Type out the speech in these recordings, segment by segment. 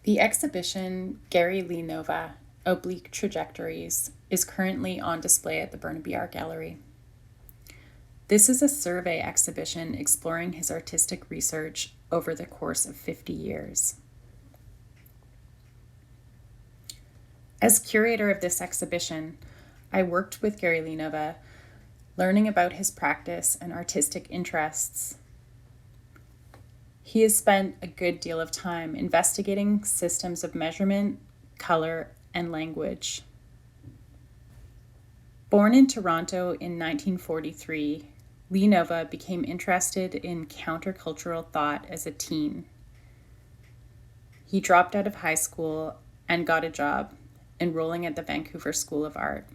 The exhibition Gary Lee Nova, Oblique Trajectories, is currently on display at the Burnaby Art Gallery. This is a survey exhibition exploring his artistic research over the course of 50 years. As curator of this exhibition, I worked with Gary Lee Nova, learning about his practice and artistic interests. He has spent a good deal of time investigating systems of measurement, color, and language. Born in Toronto in 1943, Lee Nova became interested in countercultural thought as a teen. He dropped out of high school and got a job, enrolling at the Vancouver School of Art.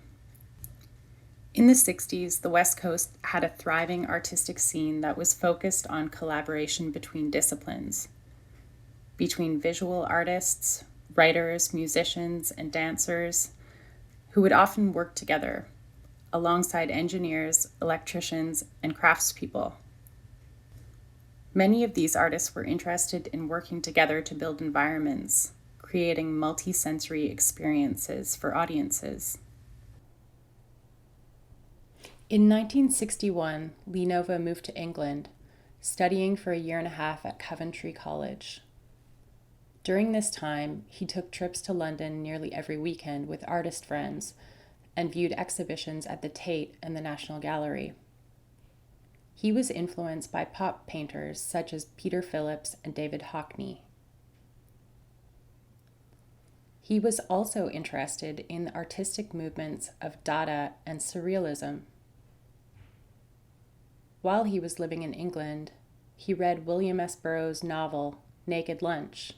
In the 60s, the West Coast had a thriving artistic scene that was focused on collaboration between disciplines, between visual artists, writers, musicians, and dancers, who would often work together, alongside engineers, electricians, and craftspeople. Many of these artists were interested in working together to build environments, creating multi-sensory experiences for audiences. In 1961, Lee Nova moved to England, studying for a year and a half at Coventry College. During this time, he took trips to London nearly every weekend with artist friends and viewed exhibitions at the Tate and the National Gallery. He was influenced by pop painters such as Peter Phillips and David Hockney. He was also interested in the artistic movements of Dada and Surrealism. While he was living in England, he read William S. Burroughs' novel, Naked Lunch.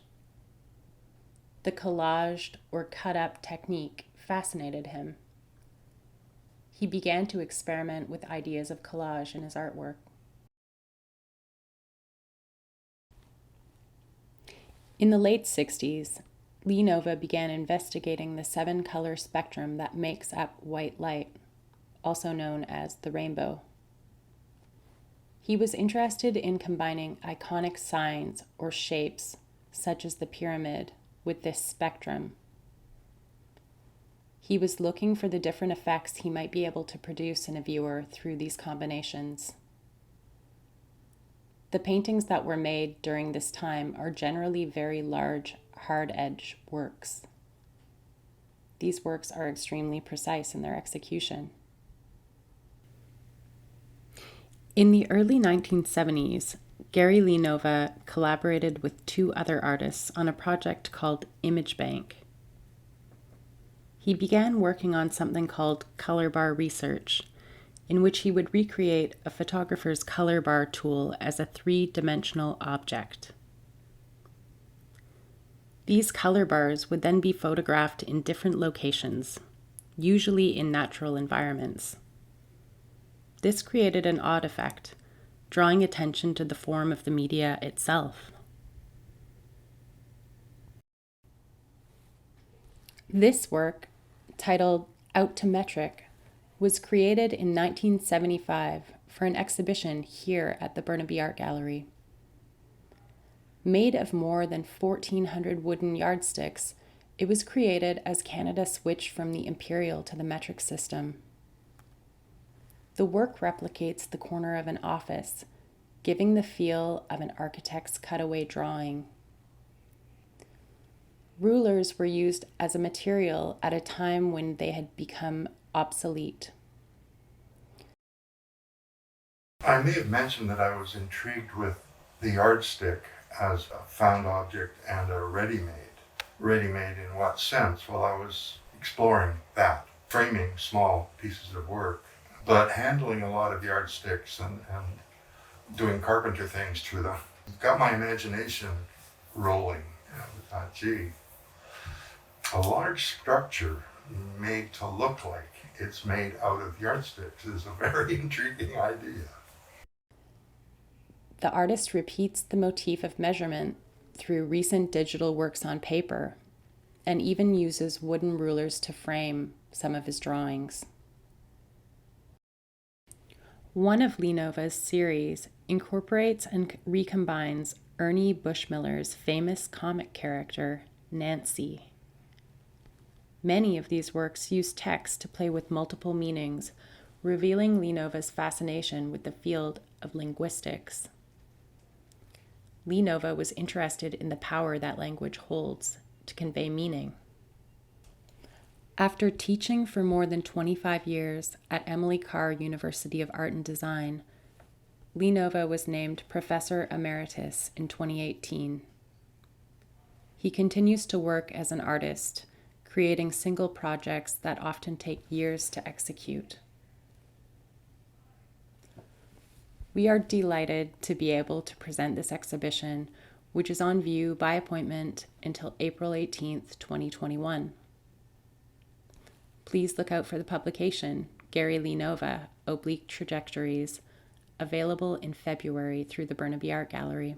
The collaged or cut-up technique fascinated him. He began to experiment with ideas of collage in his artwork. In the late 60s, Lee Nova began investigating the 7-color spectrum that makes up white light, also known as the rainbow. He was interested in combining iconic signs or shapes, such as the pyramid, with this spectrum. He was looking for the different effects he might be able to produce in a viewer through these combinations. The paintings that were made during this time are generally very large, hard-edge works. These works are extremely precise in their execution. In the early 1970s, Gary Lee Nova collaborated with 2 other artists on a project called Image Bank. He began working on something called color bar research, in which he would recreate a photographer's color bar tool as a 3-dimensional object. These color bars would then be photographed in different locations, usually in natural environments. This created an odd effect, drawing attention to the form of the media itself. This work, titled Out to Metric, was created in 1975 for an exhibition here at the Burnaby Art Gallery. Made of more than 1,400 wooden yardsticks, it was created as Canada switched from the imperial to the metric system. The work replicates the corner of an office, giving the feel of an architect's cutaway drawing. Rulers were used as a material at a time when they had become obsolete. I may have mentioned that I was intrigued with the yardstick as a found object and a ready-made. Ready-made in what sense? Well, I was exploring that, framing small pieces of work, but handling a lot of yardsticks and doing carpenter things to them. Got my imagination rolling. And I thought, gee, a large structure made to look like it's made out of yardsticks is a very intriguing idea. The artist repeats the motif of measurement through recent digital works on paper, and even uses wooden rulers to frame some of his drawings. One of Lee Nova's series incorporates and recombines Ernie Bushmiller's famous comic character, Nancy. Many of these works use text to play with multiple meanings, revealing Lenova's fascination with the field of linguistics. Lenova was interested in the power that language holds to convey meaning. After teaching for more than 25 years at Emily Carr University of Art and Design, Lenova was named Professor Emeritus in 2018. He continues to work as an artist, creating single projects that often take years to execute. We are delighted to be able to present this exhibition, which is on view by appointment until April 18th, 2021. Please look out for the publication, Gary Lenova, Oblique Trajectories, available in February through the Burnaby Art Gallery.